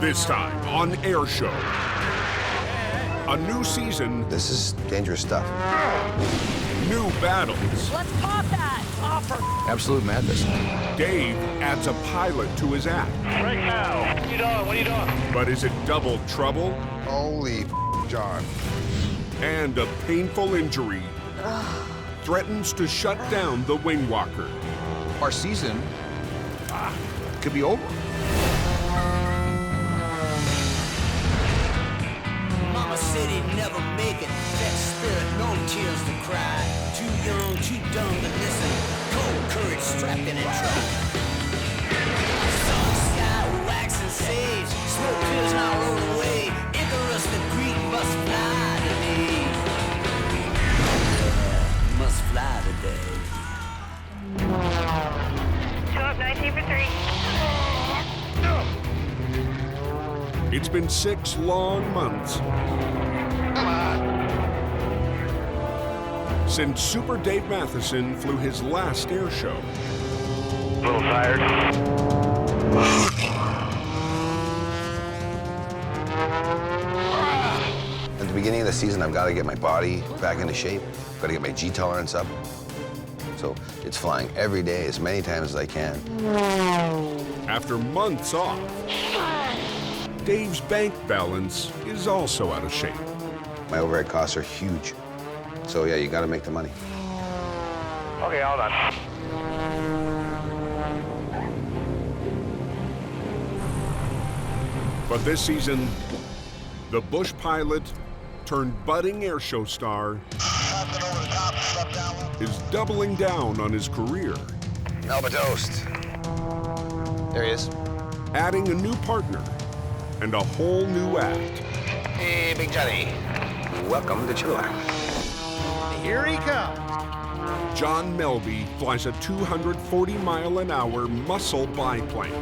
This time on Airshow. A new season. This is dangerous stuff. New battles. Let's pop that offer. Absolute madness. Dave adds a pilot to his act. Right now. What are you doing? What are you doing? But is it double trouble? Holy John. And a painful injury threatens to shut down the wing walker. Our season could be over. Mama said he'd never make it. That spirit, no tears to cry. Too young, too dumb to listen. Cold courage strapped in a trunk. Sun, sky, wax and sage. Smoke clears now roll away. Icarus the Greek must fly today. Must fly today. 19 for 3. It's been 6 long months since Super Dave Matheson flew his last air show. A little tired. At the beginning of the season, I've got to get my body back into shape. Got to get my G tolerance up. So it's flying every day as many times as I can. After months off, Dave's bank balance is also out of shape. My overhead costs are huge. So yeah, you got to make the money. Okay, hold on. But this season, the bush pilot turned budding airshow star is doubling down on his career. Melba toast. There he is. Adding a new partner and a whole new act. Hey, Big Johnny. Welcome to Chilliwack. Here he comes. John Melby flies a 240-mile-an-hour muscle biplane.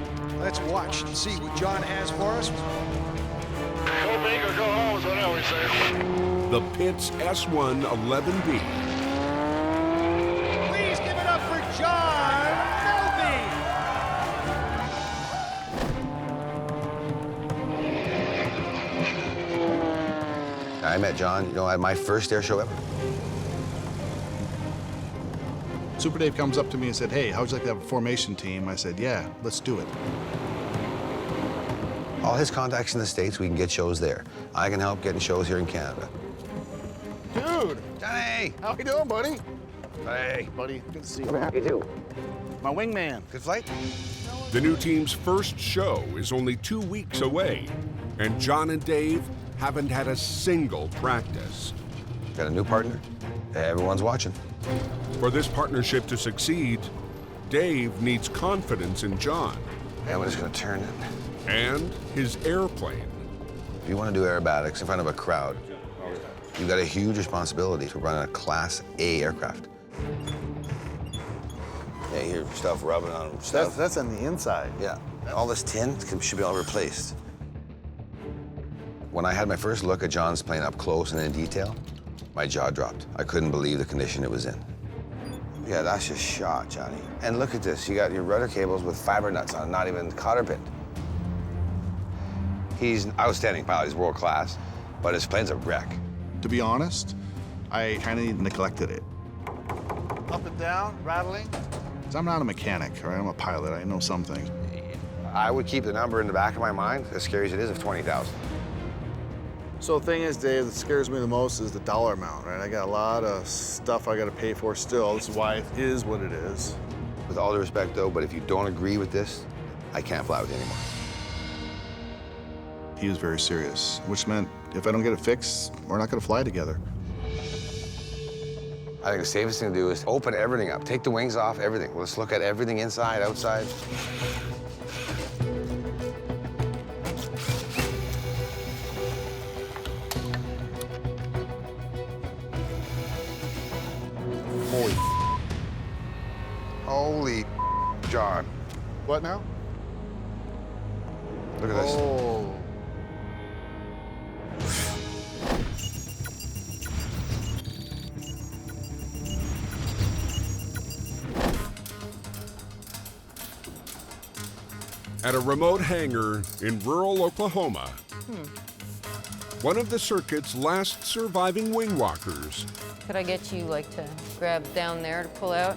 Let's watch and see what John has for us. Go big or go home is what I always say. The Pitts S01 11B. Please give it up for John Melby. I met John, at my first air show ever. Super Dave comes up to me and said, hey, how'd you like to have a formation team? I said, yeah, let's do it. All his contacts in the States, we can get shows there. I can help getting shows here in Canada. Dude, Johnny! how you doing, buddy? Hey. Buddy, good to see you. You too. My wingman. Good flight? The new team's first show is only 2 weeks away, and John and Dave haven't had a single practice. Got a new partner? Everyone's watching. For this partnership to succeed, Dave needs confidence in John And we're just gonna turn it. and his airplane. If you want to do aerobatics in front of a crowd, you've got a huge responsibility to run a Class A aircraft. Yeah, you hear stuff rubbing on stuff. That's on the inside. Yeah, all this tin should be all replaced. When I had my first look at John's plane up close and in detail, my jaw dropped. I couldn't believe the condition it was in. Yeah, that's just shot, Johnny. And look at this. You got your rudder cables with fiber nuts on, not even cotter pin. He's an outstanding pilot. He's world class, but his plane's a wreck. To be honest, I kind of neglected it. Up and down, rattling. 'Cause I'm not a mechanic, all right? I'm a pilot. I know some things. I would keep the number in the back of my mind, as scary as it is, of 20,000. So the thing is, Dave, that scares me the most is the dollar amount, right? I got a lot of stuff I got to pay for still. This is why it is what it is. With all due respect, though, but if you don't agree with this, I can't fly with you anymore. He was very serious, which meant if I don't get it fixed, we're not going to fly together. I think the safest thing to do is open everything up. Take the wings off, everything. Let's look at everything inside, outside. Holy John. What now? Look at this. Oh. At a remote hangar in rural Oklahoma, one of the circuit's last surviving wing walkers Could I get you, like, to grab down there to pull out?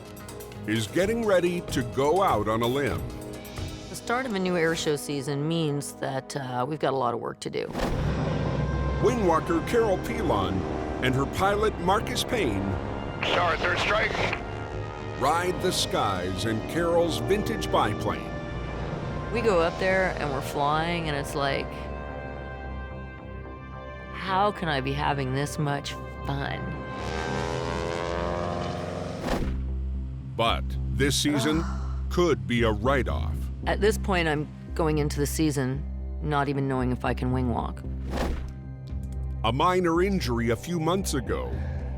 is getting ready to go out on a limb. The start of a new airshow season means that we've got a lot of work to do. Wing walker Carol Pilon and her pilot Marcus Payne Sorry, third strike. ride the skies in Carol's vintage biplane. We go up there and we're flying, and it's like, how can I be having this much fun? But this season could be a write-off. At this point, I'm going into the season not even knowing if I can wing walk. A minor injury a few months ago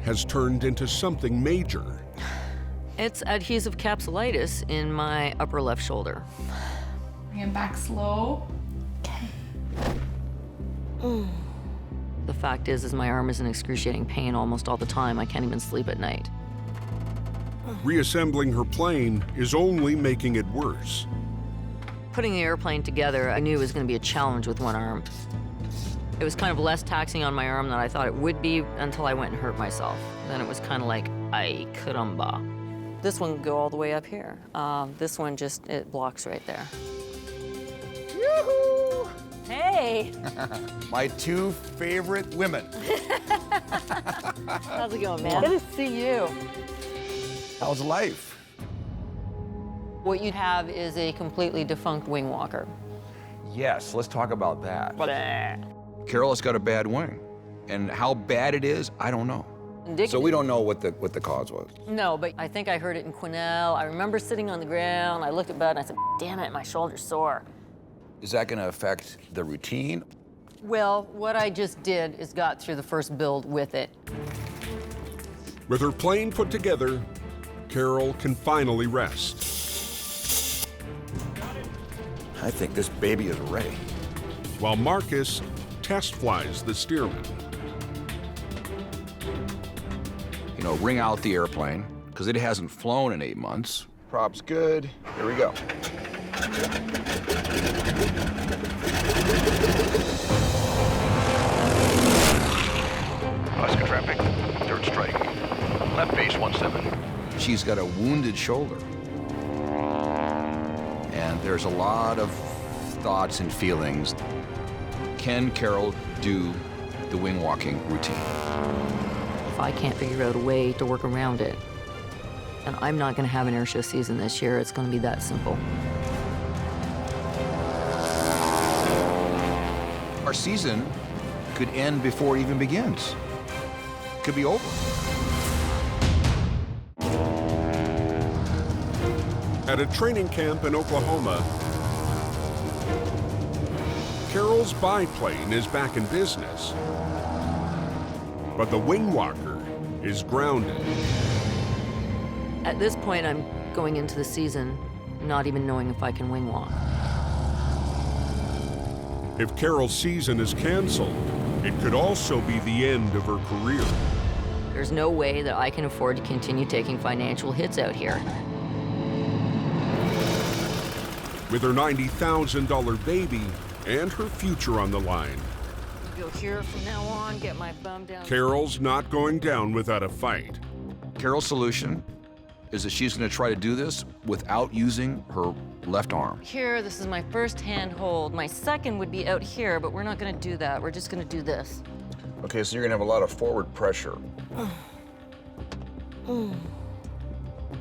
has turned into something major. It's adhesive capsulitis in my upper left shoulder. Bring him back slow. The fact is my arm is in excruciating pain almost all the time. I can't even sleep at night. Reassembling her plane is only making it worse. Putting the airplane together, I knew it was going to be a challenge with one arm. It was kind of less taxing on my arm than I thought it would be until I went and hurt myself. Then it was kind of like, ay caramba. This one can go all the way up here. This one just, it blocks right there. Yoo-hoo! Hey! My two favorite women. How's it going, man? Good to see you. How's life? What you have is a completely defunct wing walker. Yes, let's talk about that. Blah. Carol has got a bad wing. And how bad it is, I don't know. So we don't know what the cause was. No, but I think I heard it in Quesnel. I remember sitting on the ground, I looked at Bud, and I said, damn it, my shoulder's sore. Is that going to affect the routine? Well, what I just did is got through the first build with it. With her plane put together, Carol can finally rest. I think this baby is ready. While Marcus test flies the Stearman. You know, ring out the airplane, because it hasn't flown in 8 months. Props good. Here we go. Oscar traffic, third strike. Left base 17. She's got a wounded shoulder. And there's a lot of thoughts and feelings. Can Carol do the wing walking routine? If I can't figure out a way to work around it, and I'm not going to have an airshow season this year, it's going to be that simple. Our season could end before it even begins. Could be over. At a training camp in Oklahoma, Carol's biplane is back in business, but the wing walker is grounded. At this point, I'm going into the season not even knowing if I can wing walk. If Carol's season is canceled, it could also be the end of her career. There's no way that I can afford to continue taking financial hits out here. With her $90,000 baby and her future on the line, Go here from now on, get my bum down. Carol's not going down without a fight. Carol's solution is that she's going to try to do this without using her left arm. Here, this is my first hand hold. My second would be out here, but we're not gonna do that. We're just gonna do this. Okay, so you're going to have a lot of forward pressure.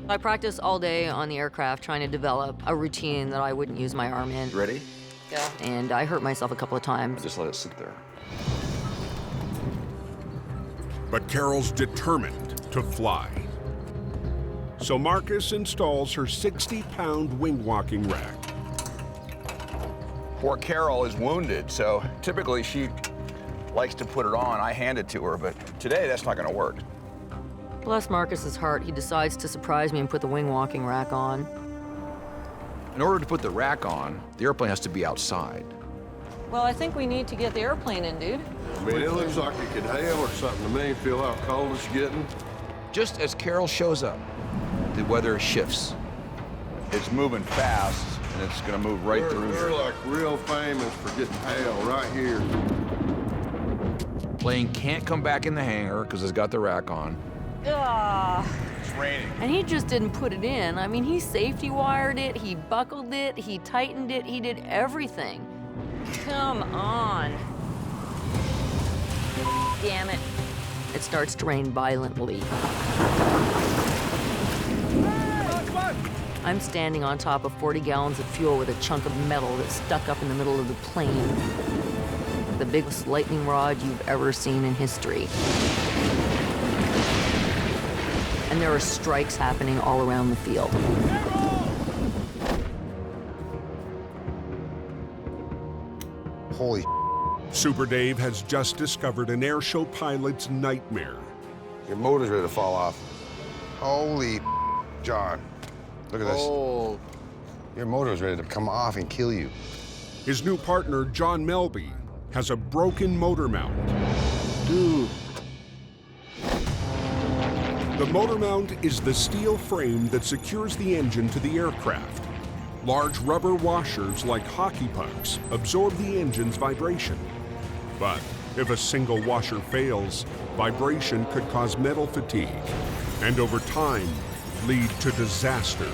I practice all day on the aircraft trying to develop a routine that I wouldn't use my arm in. Ready? Yeah. And I hurt myself a couple of times. Just let it sit there. But Carol's determined to fly. So Marcus installs her 60-pound wing walking rack. Poor Carol is wounded, so typically she likes to put it on. I hand it to her, but today that's not going to work. Bless Marcus's heart, he decides to surprise me and put the wing walking rack on. In order to put the rack on, the airplane has to be outside. Well, I think we need to get the airplane in, dude. I mean, it looks like it could hail or something to me. Feel how cold it's getting. Just as Carol shows up, the weather shifts. It's moving fast. and it's gonna move right through We're here. like real famous for getting hail right here. Plane can't come back in the hangar because it's got the rack on. Ugh. It's raining. And he just didn't put it in. I mean, he safety wired it, he buckled it, he tightened it, he did everything. Come on. Damn it. It starts to rain violently. I'm standing on top of 40 gallons of fuel with a chunk of metal that's stuck up in the middle of the plane. The biggest lightning rod you've ever seen in history. And there are strikes happening all around the field. Holy Super Dave has just discovered an airshow pilot's nightmare. your motor's ready to fall off. Holy John. Look at this. Oh, Your motor is ready to come off and kill you. His new partner, John Melby, has a broken motor mount. dude. The motor mount is the steel frame that secures the engine to the aircraft. Large rubber washers like hockey pucks absorb the engine's vibration. But if a single washer fails, vibration could cause metal fatigue and over time lead to disaster.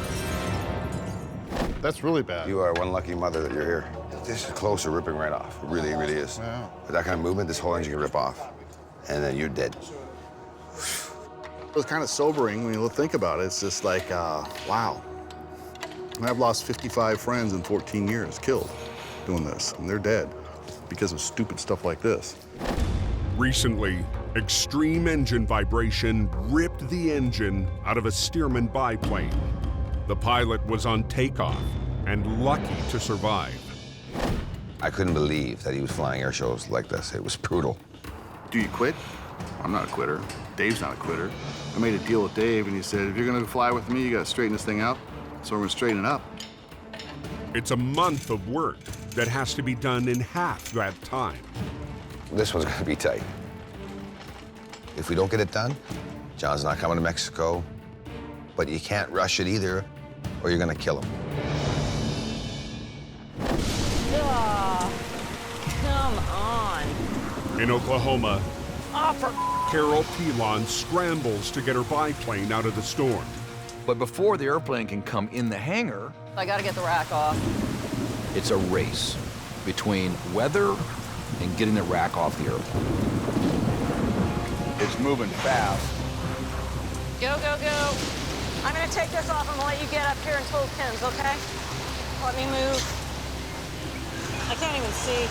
That's really bad. You are one lucky mother that you're here. This is close to ripping right off. It really, really is. Wow. With that kind of movement, this whole engine can rip off. And then you're dead. It was kind of sobering when you think about it. It's just like, wow. I've lost 55 friends in 14 years, killed, doing this, and they're dead because of stupid stuff like this. Recently, extreme engine vibration ripped the engine out of a Stearman biplane. The pilot was on takeoff and lucky to survive. I couldn't believe that he was flying air shows like this. It was brutal. Do you quit? I'm not a quitter. Dave's not a quitter. I made a deal with Dave, and he said, if you're gonna fly with me, you gotta straighten this thing out. So we're gonna straighten it up. It's a month of work that has to be done in half that time. This one's gonna be tight. If we don't get it done, John's not coming to Mexico, but you can't rush it either, or you're gonna kill him. Ugh. Come on. In Oklahoma, Carol Pilon scrambles to get her biplane out of the storm. But before the airplane can come in the hangar, I gotta get the rack off. it's a race between weather and getting the rack off the airplane. It's moving fast. Go, go, go. I'm gonna take this off. I'm gonna let you get up here and pull pins, okay? Let me move. I can't even see.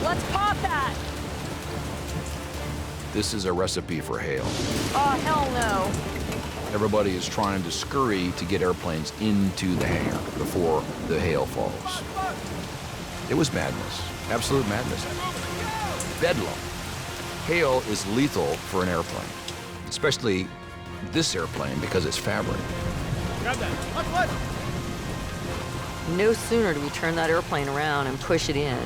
Let's pop that. This is a recipe for hail. Oh, hell no. Everybody is trying to scurry to get airplanes into the hangar before the hail falls. It was madness, absolute madness. Bedlam. Hail is lethal for an airplane, especially this airplane because it's fabric. No sooner do we turn that airplane around and push it in,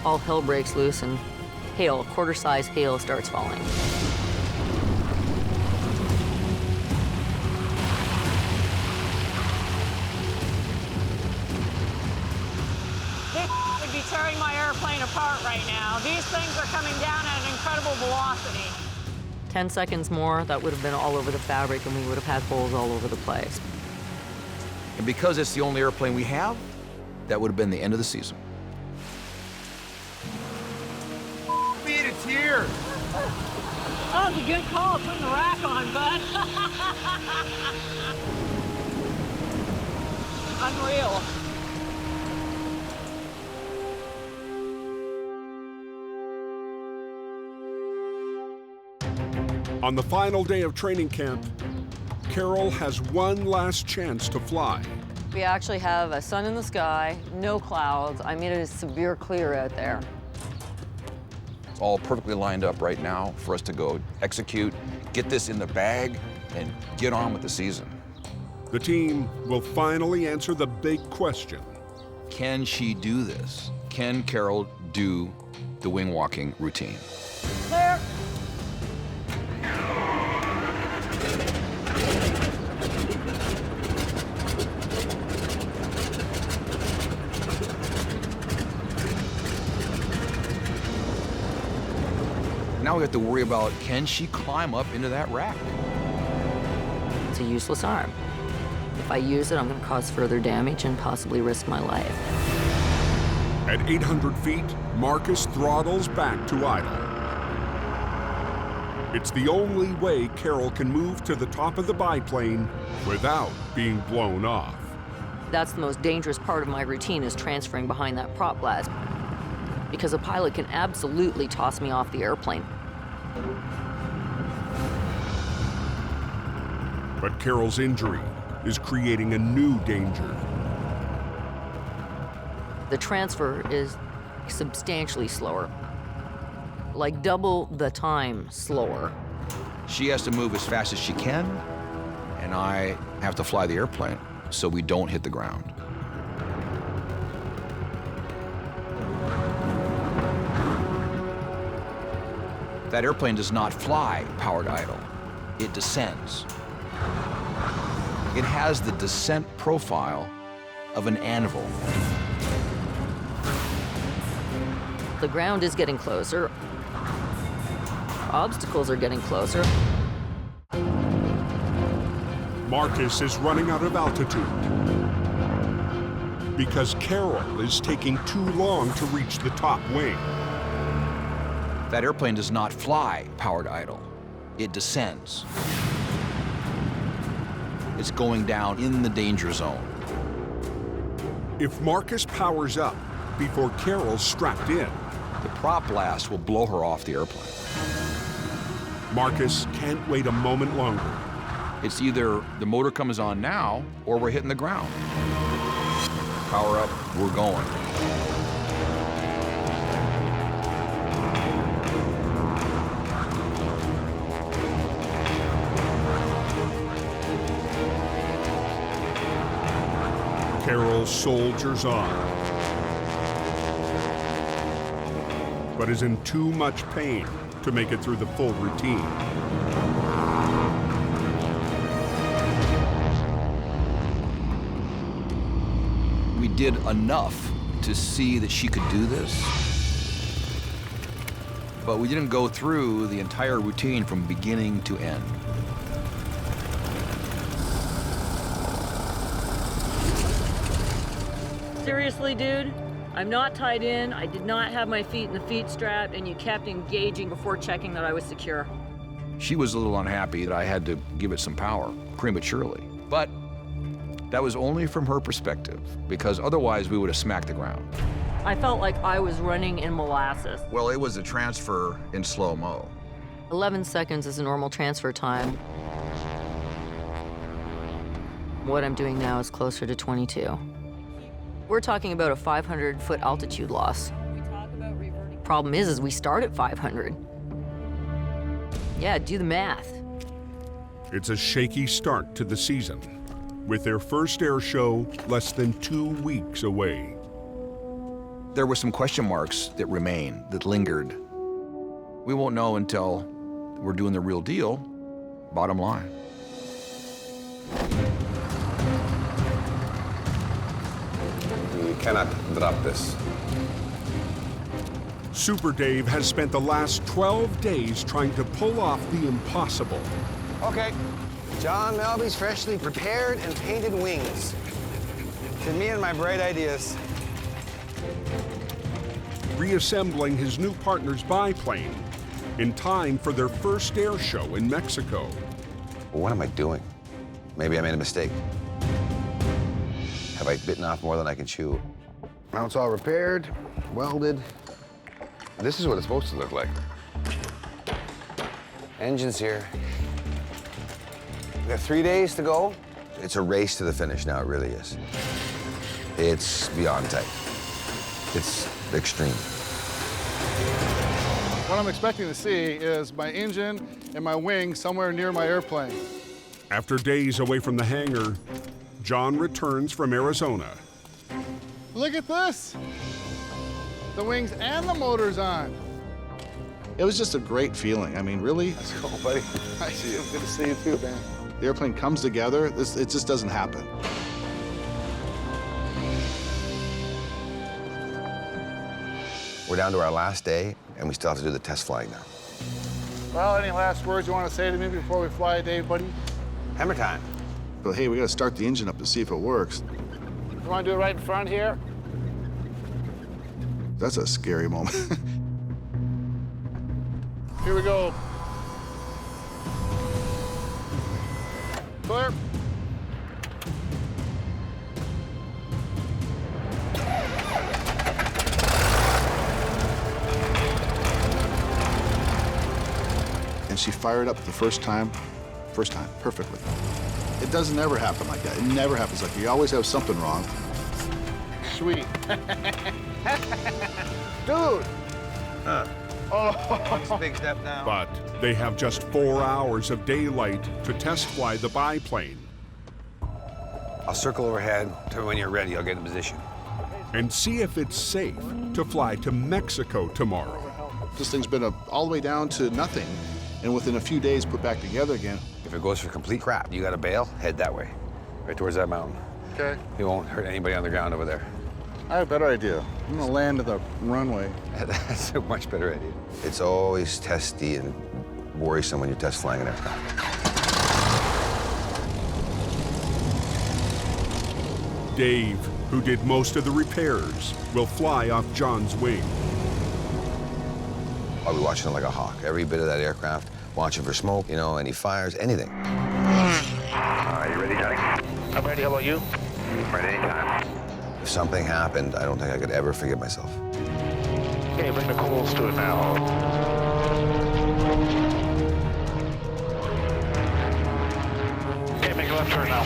all hell breaks loose and hail, quarter-size hail starts falling. This would be tearing my airplane apart right now. These things are coming down at an incredible velocity. 10 seconds more, that would have been all over the fabric and we would have had holes all over the place. And because it's the only airplane we have, that would have been the end of the season. It's here. That was a good call putting the rack on, bud. Unreal. On the final day of training camp, Carol has one last chance to fly. We actually have a sun in the sky, no clouds. I mean, it is severe clear out there. It's all perfectly lined up right now for us to go execute, get this in the bag, and get on with the season. The team will finally answer the big question. Can she do this? Can Carol do the wing walking routine? Clear. Now we have to worry about, can she climb up into that rack? It's a useless arm. If I use it, I'm going to cause further damage and possibly risk my life. At 800 feet, Marcus throttles back to idle. It's the only way Carol can move to the top of the biplane without being blown off. That's the most dangerous part of my routine, is transferring behind that prop glass, because a pilot can absolutely toss me off the airplane. But Carol's injury is creating a new danger. The transfer is substantially slower, like double the time slower. She has to move as fast as she can, and I have to fly the airplane so we don't hit the ground. That airplane does not fly powered idle. It descends. It has the descent profile of an anvil. The ground is getting closer. Obstacles are getting closer. Marcus is running out of altitude because Carol is taking too long to reach the top wing. That airplane does not fly powered idle. It descends. It's going down in the danger zone. If Marcus powers up before Carol's strapped in, the prop blast will blow her off the airplane. Marcus can't wait a moment longer. It's either the motor comes on now or we're hitting the ground. Power up, we're going. Carol soldiers on, but is in too much pain to make it through the full routine. We did enough to see that she could do this, but we didn't go through the entire routine from beginning to end. Seriously, dude? I'm not tied in, I did not have my feet in the feet strap, and you kept engaging before checking that I was secure. She was a little unhappy that I had to give it some power prematurely, but that was only from her perspective, because otherwise we would have smacked the ground. I felt like I was running in molasses. Well, it was a transfer in slow-mo. 11 seconds is a normal transfer time. What I'm doing now is closer to 22. We're talking about a 500-foot altitude loss. Problem is we start at 500. Yeah, do the math. It's a shaky start to the season, with their first air show less than 2 weeks away. There were some question marks that remain, that lingered. We won't know until we're doing the real deal, bottom line. You cannot drop this. Super Dave has spent the last 12 days trying to pull off the impossible. Okay, John Melby's freshly prepared and painted wings. To me and my bright ideas. Reassembling his new partner's biplane in time for their first air show in Mexico. What am I doing? Maybe I made a mistake. Have I bitten off more than I can chew? Now it's all repaired, welded. This is what it's supposed to look like. Engine's here. We got 3 days to go. It's a race to the finish now, it really is. It's beyond tight. It's extreme. What I'm expecting to see is my engine and my wing somewhere near my airplane. After days away from the hangar, John returns from Arizona. Look at this. The wings and the motor's on. It was just a great feeling. I mean, really. Let's go, buddy. I see you. Good to see you too, man. The airplane comes together. It just doesn't happen. We're down to our last day, and we still have to do the test flying now. Well, any last words you want to say to me before we fly, Dave, buddy? Hammer time. But hey, we gotta start the engine up to see if it works. You want to do it right in front here? That's a scary moment. Here we go. Clear. And she fired up the first time, perfectly. It doesn't ever happen like that. It never happens like that. You always have something wrong. Sweet. Dude. That's a big step now. But they have just 4 hours of daylight to test fly the biplane I'll circle overhead. Tell me when you're ready. I'll get in position. and see if it's safe to fly to Mexico tomorrow. This thing's been all the way down to nothing, and within a few days put back together again. If it goes for complete crap, you got to bail, head that way, right towards that mountain. Okay. You won't hurt anybody on the ground over there. I have a better idea. I'm gonna land at the runway. That's a much better idea. It's always testy and worrisome when you test flying an aircraft. Dave, who did most of the repairs, will fly off John's wing. I'll be watching it like a hawk. Every bit of that aircraft, watching for smoke, you know, any fires, anything. You ready, Johnny? I'm ready. How about you? Ready anytime. If something happened, I don't think I could ever forgive myself. Okay, bring the coals to it now. Okay, make a left turn now.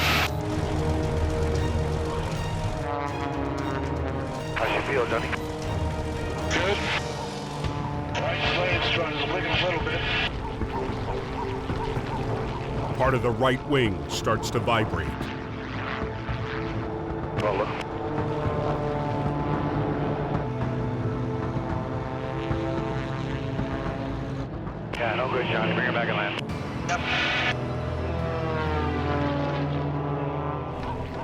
How's you feel, Johnny? Good. Right slave strut is wiggling a little bit. Part of the right wing starts to vibrate. Well, look. Yeah, no good, Johnny. Bring her back and land. Yep.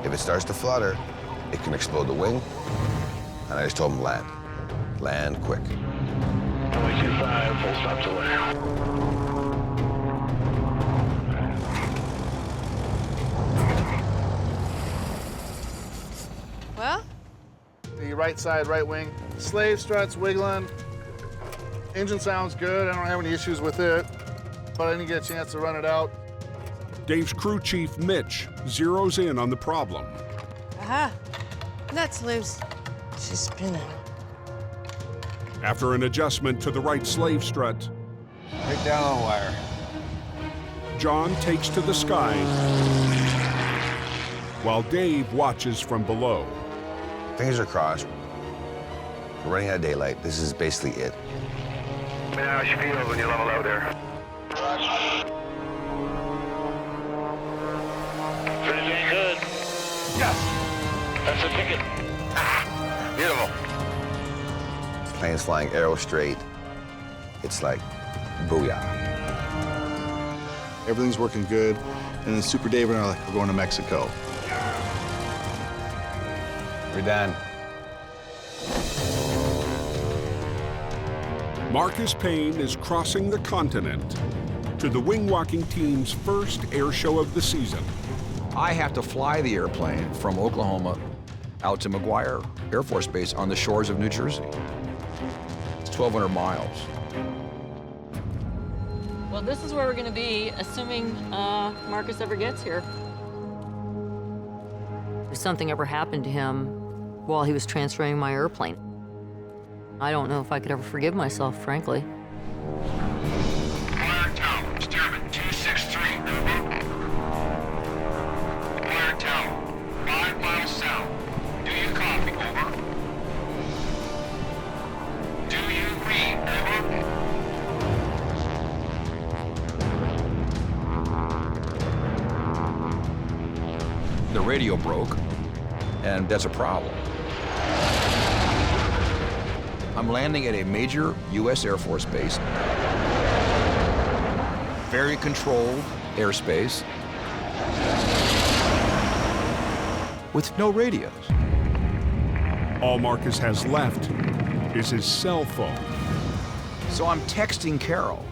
If it starts to flutter, it can explode the wing. And I just told him land. Land quick. 25, full stops away. Well, The right side, right wing. Slave struts wiggling. Engine sounds good. I don't have any issues with it, but I didn't get a chance to run it out. Dave's crew chief, Mitch, zeroes in on the problem. aha, nuts loose. She's spinning. After an adjustment to the right slave strut, Right down on the wire. John takes to the sky while Dave watches from below. Fingers are crossed. We're running out of daylight. This is basically it. How you feel when you level out there? Finishing good. Yes. That's a ticket. Beautiful. Plane's flying arrow straight. It's like, booyah. Everything's working good, and then Super Dave and I are like, we're going to Mexico. We're done. Marcus Payne is crossing the continent to the wing-walking team's first air show of the season. I have to fly the airplane from Oklahoma out to McGuire Air Force Base on the shores of New Jersey. It's 1,200 miles. Well, this is where we're going to be, assuming Marcus ever gets here. If something ever happened to him while he was transferring my airplane, I don't know if I could ever forgive myself, frankly. Fire Tower, Stearman 263, over. Fire Tower, 5 miles south. Do you copy, over? Do you read, over? The radio broke, and that's a problem. I'm landing at a major U.S. Air Force base. Very controlled airspace with no radios. All Marcus has left is his cell phone. So I'm texting Carol,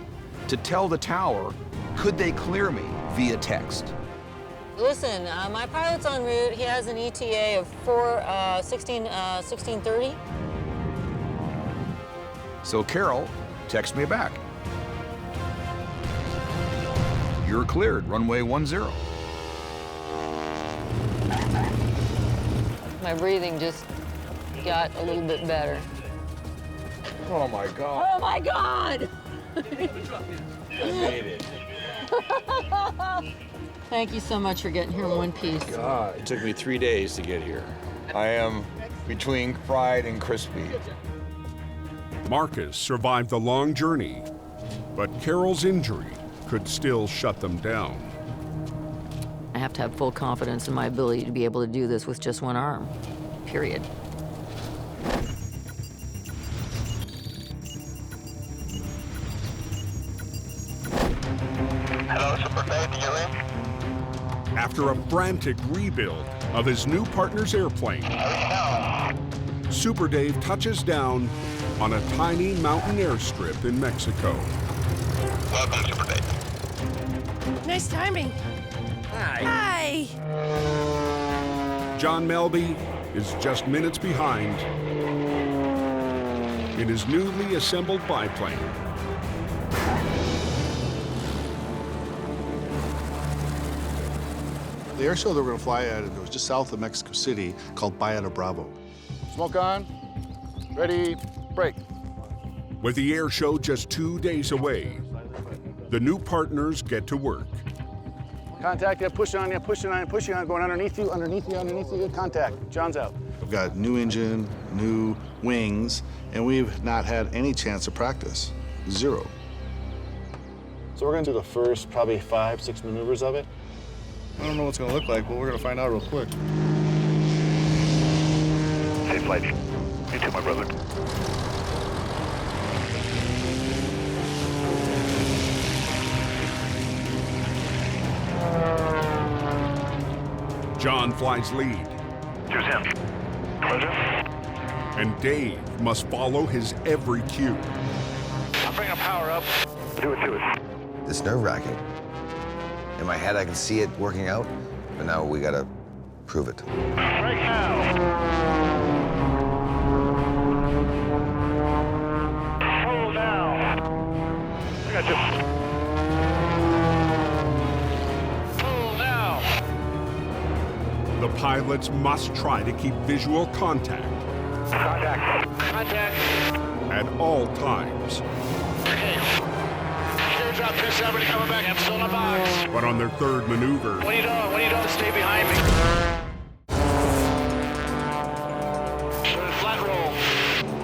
to tell the tower, could they clear me via text? Listen, my pilot's en route. He has an ETA of 1630. So Carol texts me back. You're cleared, runway 10. My breathing just got a little bit better. Oh my God. Oh my God! Made it. Thank you so much for getting here in one piece. God, it took me 3 days to get here. I am between fried and crispy. Marcus survived the long journey, but Carol's injury could still shut them down. I have to have full confidence in my ability to be able to do this with just one arm, period. Hello, Super Dave, you in? After a frantic rebuild of his new partner's airplane, Super Dave touches down on a tiny mountain airstrip in Mexico. Welcome, Super Dave. Nice timing. Hi. John Melby is just minutes behind in his newly assembled biplane. The air show that we're going to fly at, it was just south of Mexico City, called Bahia de Bravo. Smoke on. Ready, break. With the air show just 2 days away, the new partners get to work. Contact, yeah, push on, going underneath you, contact. John's out. We've got new engine, new wings, and we've not had any chance of practice. Zero. So we're gonna do the first probably 5-6 maneuvers of it. I don't know what it's going to look like, but we're going to find out real quick. Safe flight. You too, my brother. John flies lead, Here's him. Pleasure. and Dave must follow his every cue. I'm bringing power up. Do it. It's nerve-wracking. In my head, I can see it working out, but now we gotta prove it. Break now. Hold now. I got you. Hold now. The pilots must try to keep visual contact Contact. at all times. Okay. Steer drop 270 coming back. I'm still in the box. But on their third maneuver, What are you doing? Stay behind me. Flat roll.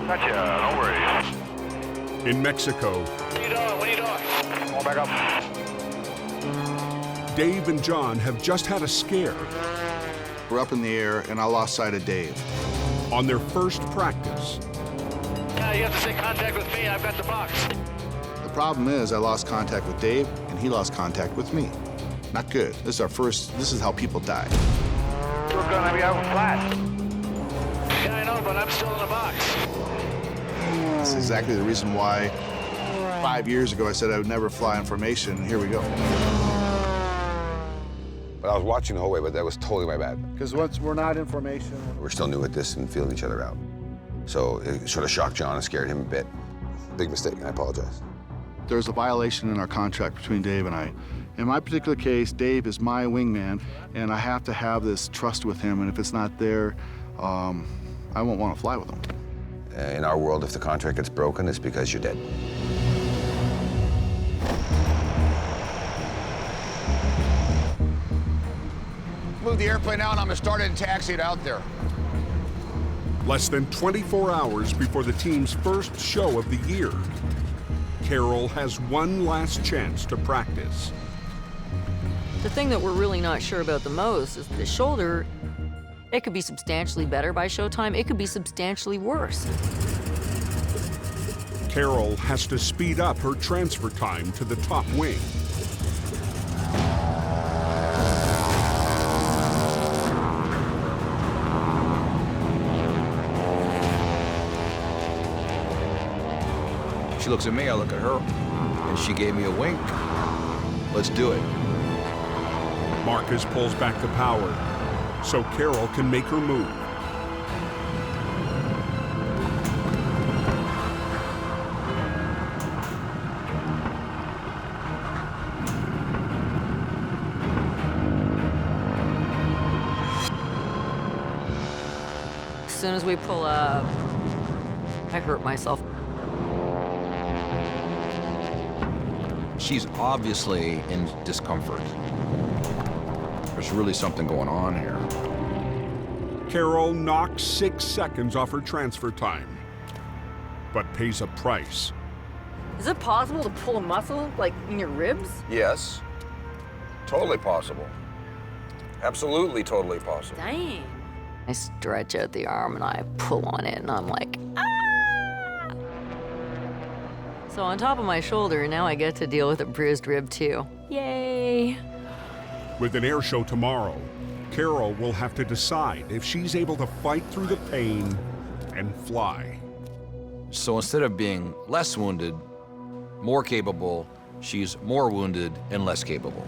Gotcha. No worries. in Mexico, What are you doing? Come on back up. Dave and John have just had a scare We're up in the air, and I lost sight of Dave. on their first practice. Yeah, you have to stay in contact with me. I've got the box. The problem is I lost contact with Dave, and he lost contact with me. Not good. This is how people die. You're gonna be out flat. Yeah, I know, but I'm still in the box. That's exactly the reason why 5 years ago I said I would never fly in formation, and here we go. But I was watching the whole way, but that was totally my bad. Because once we're not in formation, We're still new at this and feeling each other out. So it sort of shocked John and scared him a bit. Big mistake, and I apologize. There's a violation in our contract between Dave and I. In my particular case, Dave is my wingman, and I have to have this trust with him, and if it's not there, I won't want to fly with him. In our world, if the contract gets broken, it's because you're dead. Move the airplane out, I'm gonna start it and taxi it out there. Less than 24 hours before the team's first show of the year, Carol has one last chance to practice. The thing that we're really not sure about the most is the shoulder. It could be substantially better by showtime. It could be substantially worse. Carol has to speed up her transfer time to the top wing. She looks at me, I look at her, and she gave me a wink. Let's do it. Marcus pulls back the power so Carol can make her move. As soon as we pull up, I hurt myself. She's obviously in discomfort. There's really something going on here. Carol knocks 6 seconds off her transfer time, but pays a price. Is it possible to pull a muscle, like in your ribs? Yes. Totally possible. Absolutely totally possible. Dang. I stretch out the arm and I pull on it and I'm like, ah! So on top of my shoulder, now I get to deal with a bruised rib too. Yay! With an air show tomorrow, Carol will have to decide if she's able to fight through the pain and fly. So instead of being less wounded, more capable, she's more wounded and less capable.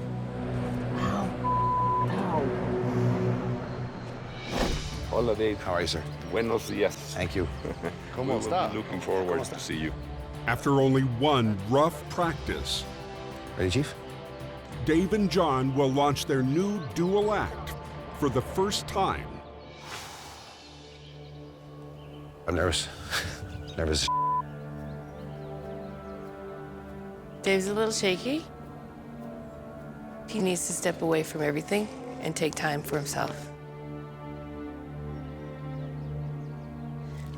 Hola, Dave. How are you, sir? Buenos dias. Thank you. Come on, stop. Looking forward to see you. After only one rough practice, Ready, Chief? Dave and John will launch their new dual act for the first time. I'm nervous. Nervous. Dave's a little shaky. He needs to step away from everything and take time for himself.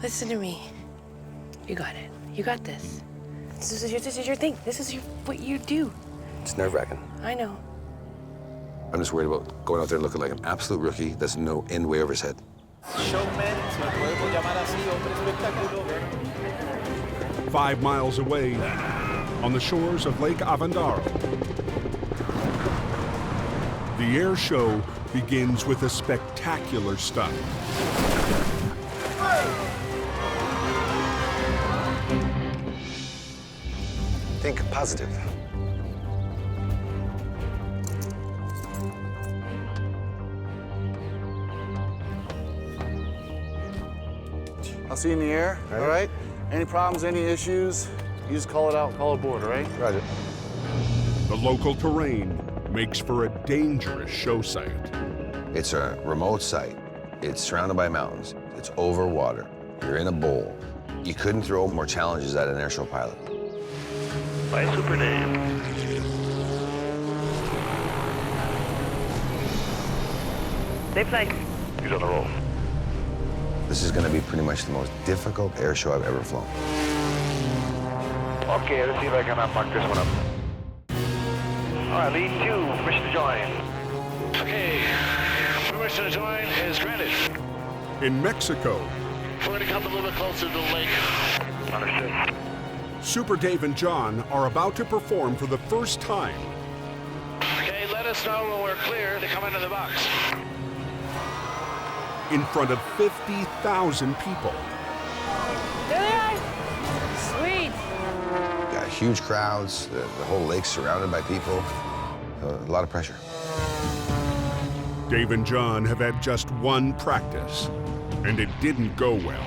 Listen to me. You got it. You got this. This is your thing. This is what you do. It's nerve-wracking. I know. I'm just worried about going out there looking like an absolute rookie that's no end way over his head. 5 miles away, on the shores of Lake Avendaro, the air show begins with a spectacular stunt. Think positive. I'll see you in the air, all right? Any problems, any issues, you just call it out, call aboard, all right? Roger. The local terrain makes for a dangerous show site. It's a remote site. It's surrounded by mountains. It's over water. You're in a bowl. You couldn't throw more challenges at an airshow pilot. By Super Dave. Stay flight. He's on the roll. This is going to be pretty much the most difficult airshow I've ever flown. Okay, let's see if I can unmark this one up. All right, lead 2, permission to join. Okay, permission to join is granted. In Mexico, We're going to come a little bit closer to the lake. Understood. Super Dave and John are about to perform for the first time. Okay, let us know when we're clear to come into the box. In front of 50,000 people. There they are. Sweet. Got huge crowds. The whole lake's surrounded by people. A lot of pressure. Dave and John have had just one practice, and it didn't go well.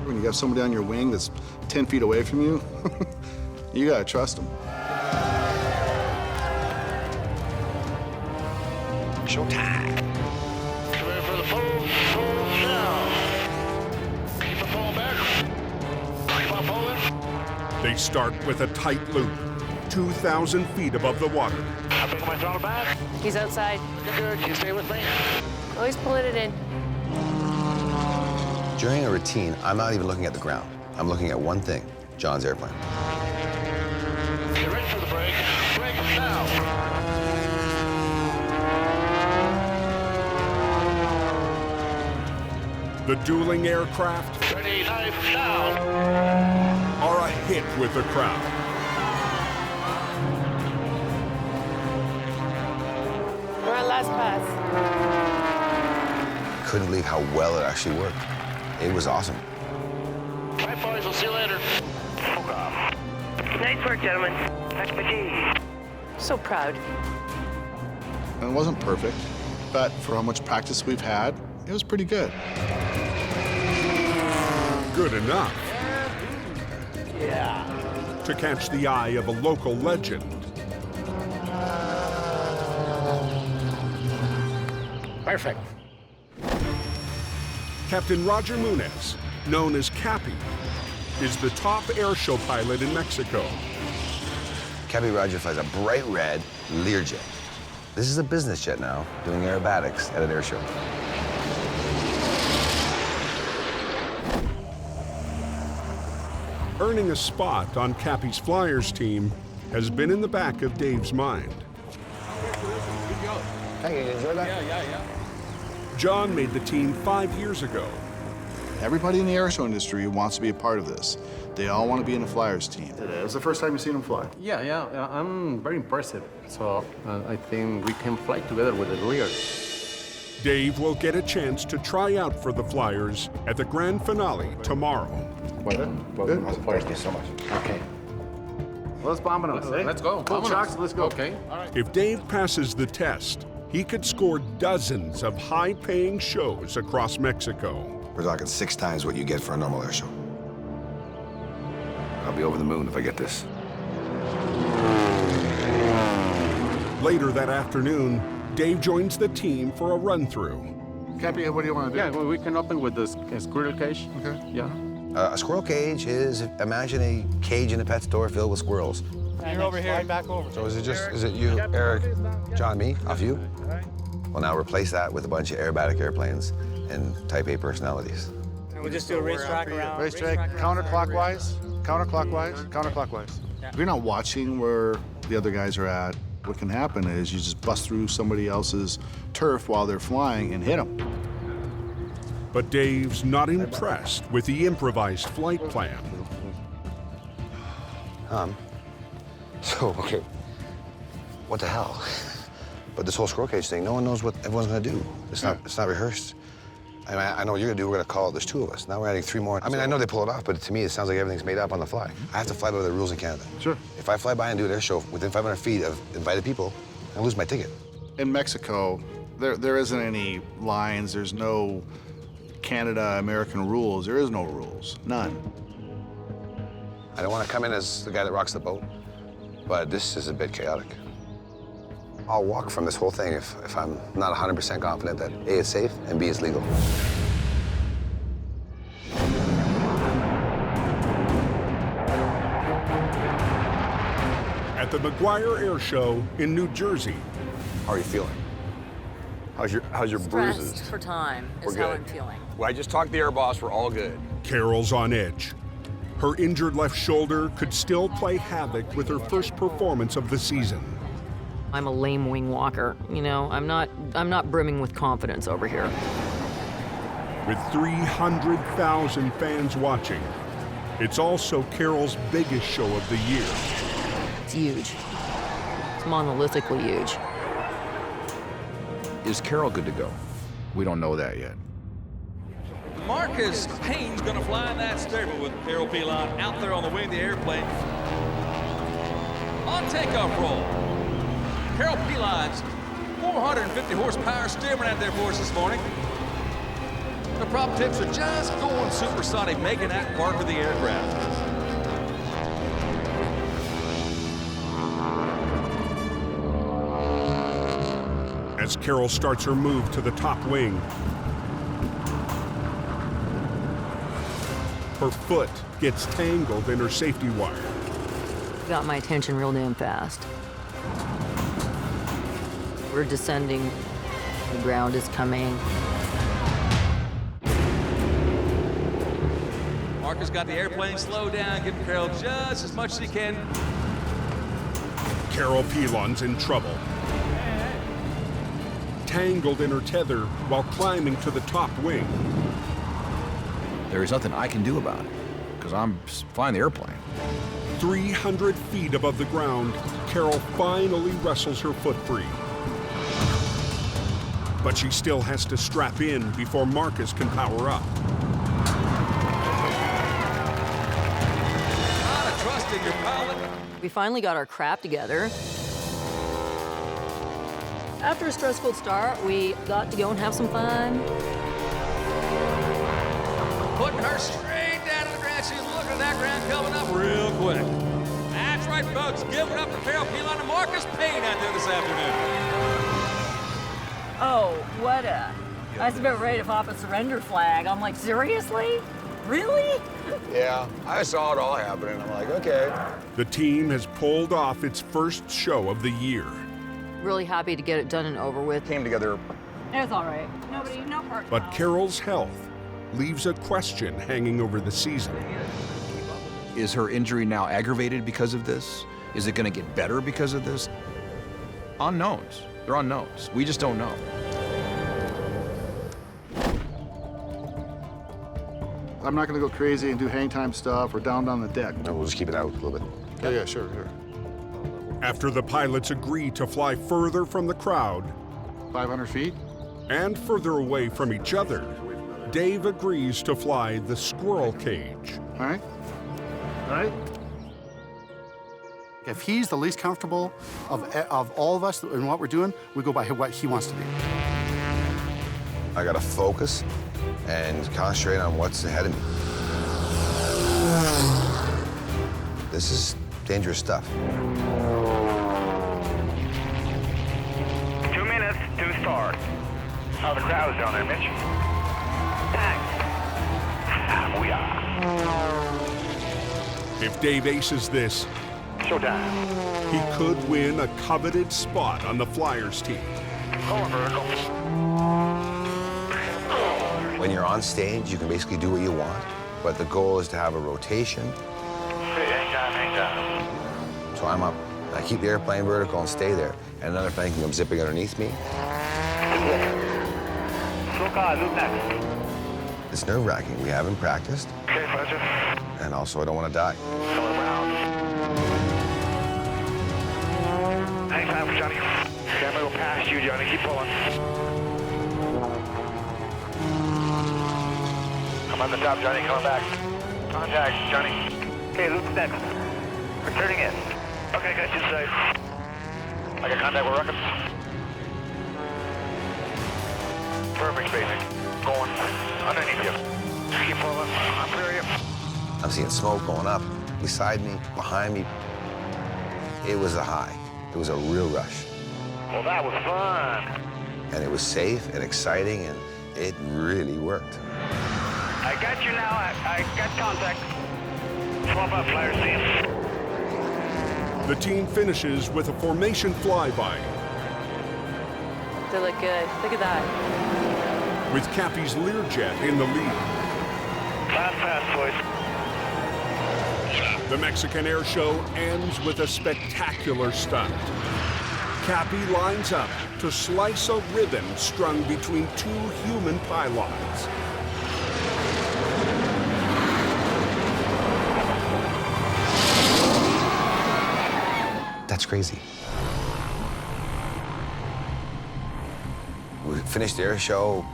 When you got somebody on your wing that's 10 feet away from you, you gotta trust them. Showtime. Come in for the pull down. Keep it pulling back. Keep on pulling. They start with a tight loop, 2,000 feet above the water. I bring my throttle back. He's outside. You're good. Can you stay with me? Oh, he's pulling it in. During a routine, I'm not even looking at the ground. I'm looking at one thing, John's airplane. Get ready for the break. Break now. The dueling aircraft Ready, knife down. are a hit with the crowd. We're on last pass. Couldn't believe how well it actually worked. It was awesome. Right boys. We'll see you later. Fuck off. Nice work, gentlemen. That's my key. So proud. And it wasn't perfect, but for how much practice we've had, it was pretty good. Good enough Yeah. to catch the eye of a local legend. Perfect. Captain Roger Munez, known as Cappy, is the top airshow pilot in Mexico. Cappy Roger flies a bright red Learjet. This is a business jet now, doing aerobatics at an air show. Earning a spot on Cappy's Flyers team has been in the back of Dave's mind. Thank you. Enjoy that? Yeah. John made the team 5 years ago. Everybody in the airshow industry wants to be a part of this. They all want to be in a Flyers team. It was the first time you've seen him fly. Yeah, I'm very impressive. So I think we can fly together with the Lear. Dave will get a chance to try out for the Flyers at the grand finale tomorrow. Good. Thank you so much. Okay. Let's bomb it on. Let's go. Cool, Chucks, let's go. Okay. If Dave passes the test, he could score dozens of high-paying shows across Mexico. We're talking 6 times what you get for a normal air show. I'll be over the moon if I get this. Later that afternoon, Dave joins the team for a run-through. Cappy, what do you want to do? Yeah, well, we can open with the squirrel cage. Okay. Yeah. A squirrel cage is, imagine a cage in a pet store filled with squirrels. You're over here. Back over. So is it you, Eric, John, me, off you? Well, now replace that with a bunch of aerobatic airplanes and Type A personalities. And we'll just do a racetrack around. Racetrack, counterclockwise, counterclockwise. If you're not watching where the other guys are at, what can happen is you just bust through somebody else's turf while they're flying and hit them. But Dave's not impressed with the improvised flight plan. Okay, what the hell? But this whole squirrel cage thing, no one knows what everyone's gonna do. It's not rehearsed. I mean, I know what you're gonna do. We're gonna call it. There's 2 of us. Now we're adding 3 more. I mean, I know they pull it off, but to me, it sounds like everything's made up on the fly. I have to fly by the rules in Canada. Sure. If I fly by and do an air show within 500 feet of invited people, I lose my ticket. In Mexico, there isn't any lines. There's no Canada-American rules. There is no rules. None. I don't want to come in as the guy that rocks the boat, but this is a bit chaotic. I'll walk from this whole thing if I'm not 100% confident that A, it's safe, and B, it's legal. At the McGuire Air Show in New Jersey. How are you feeling? How's your bruises? Stressed for time We're is how good. I'm feeling. Well, I just talked to the air boss. We're all good. Carol's on edge. Her injured left shoulder could still play havoc with her first performance of the season. I'm a lame wing walker, you know. I'm not brimming with confidence over here. With 300,000 fans watching, it's also Carol's biggest show of the year. It's huge. It's monolithically huge. Is Carol good to go? We don't know that yet. Marcus Payne's gonna fly in that stable with Carol Pilon out there on the wing of the airplane. On takeoff roll, Carol Pilon's 450 horsepower steering out there for us this morning. The prop tips are just going supersonic, making that part of the aircraft. As Carol starts her move to the top wing, her foot gets tangled in her safety wire. Got my attention real damn fast. We're descending. The ground is coming. Marcus got the airplane slowed down, giving Carol just as much as he can. Carol Pilon's in trouble. Tangled in her tether while climbing to the top wing. There is nothing I can do about it, because I'm flying the airplane. 300 feet above the ground, Carol finally wrestles her foot free. But she still has to strap in before Marcus can power up. trust in your pilot. We finally got our crap together. After a stressful start, we got to go and have some fun. Putting her straight down to the ground. She's looking at that ground coming up real quick. That's right, folks. Give it up to Carol Pilon and Marcus Payne out there this afternoon. Oh, what a... I was about ready to pop a surrender flag. I'm like, seriously? Really? Yeah, I saw it all happening. I'm like, okay. The team has pulled off its first show of the year. Really happy to get it done and over with. Came together. It's all right. No part. But Carol's health leaves a question hanging over the season. Is her injury now aggravated because of this? Is it going to get better because of this? Unknowns. They're unknowns. We just don't know. I'm not going to go crazy and do hang time stuff or down on the deck. No, we'll just keep it out a little bit. Yeah, sure. After the pilots agree to fly further from the crowd 500 feet and further away from each other, Dave agrees to fly the squirrel cage. All right. If he's the least comfortable of all of us in what we're doing, we go by what he wants to do. I gotta focus and concentrate on what's ahead of me. This is dangerous stuff. 2 minutes to start. How the crowd is down there, Mitch? Thanks. We are. If Dave aces this, Showtime. he could win a coveted spot on the Flyers team. Going vertical. When you're on stage, you can basically do what you want, but the goal is to have a rotation. Hang time. So I'm up. I keep the airplane vertical and stay there, and another plane can come zipping underneath me. Slow car, loop next. It's nerve-wracking. We haven't practiced, Okay, Fletcher. and also I don't want to die. Coming around. Hang time for Johnny. Okay, I'm gonna go past you, Johnny. Keep pulling. I'm on the top, Johnny. Coming back. Contact, Johnny. Okay, loop's next. Returning in. Okay, got you safe. I got contact with rockets. Perfect spacing. Going underneath you. Keep pulling. I'm clear you. I'm seeing smoke going up beside me, behind me. It was a high. It was a real rush. Well, that was fun. And it was safe and exciting, and it really worked. I got you now. I got contact. Swap up, Flyers team. The team finishes with a formation flyby, They look good. Look at that. with Cappy's Learjet in the lead. Fast, boys. The Mexican air show ends with a spectacular stunt. Cappy lines up to slice a ribbon strung between two human pylons. That's crazy. We finished the air show.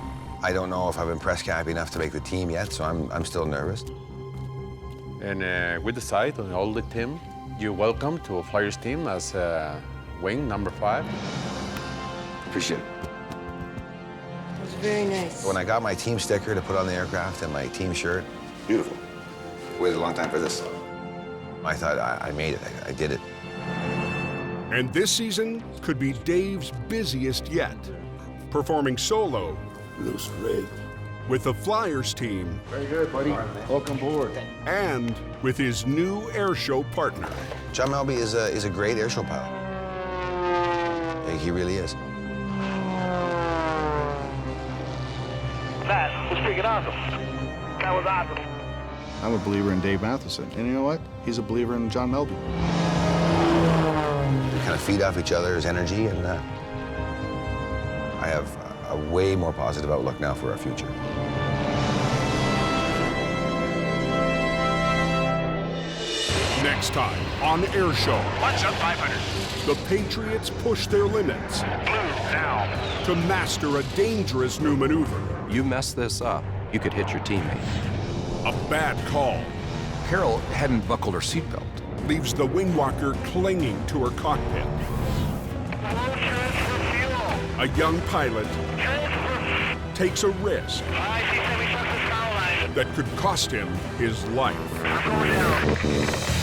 I don't know if I've impressed Cappy enough to make the team yet, so I'm still nervous. And we decide on all the team, you're welcome to a Flyers team as wing number 5. Appreciate it. It was very nice. When I got my team sticker to put on the aircraft and my team shirt, beautiful. Waited a long time for this. I thought I made it. I did it. And this season could be Dave's busiest yet, performing solo. Looks great. With the Flyers team. Very good, buddy. Welcome aboard. And with his new airshow partner. John Melby is a great airshow pilot. He really is. That was freaking awesome. That was awesome. I'm a believer in Dave Matheson. And you know what? He's a believer in John Melby. We kind of feed off each other's energy, and I have a way more positive outlook now for our future. Next time on Airshow. Watch up 500. The Patriots push their limits. Blue now. To master a dangerous new maneuver. You mess this up, you could hit your teammate. A bad call. Carol hadn't buckled her seatbelt. leaves the wing walker clinging to her cockpit. A young pilot takes a risk that could cost him his life.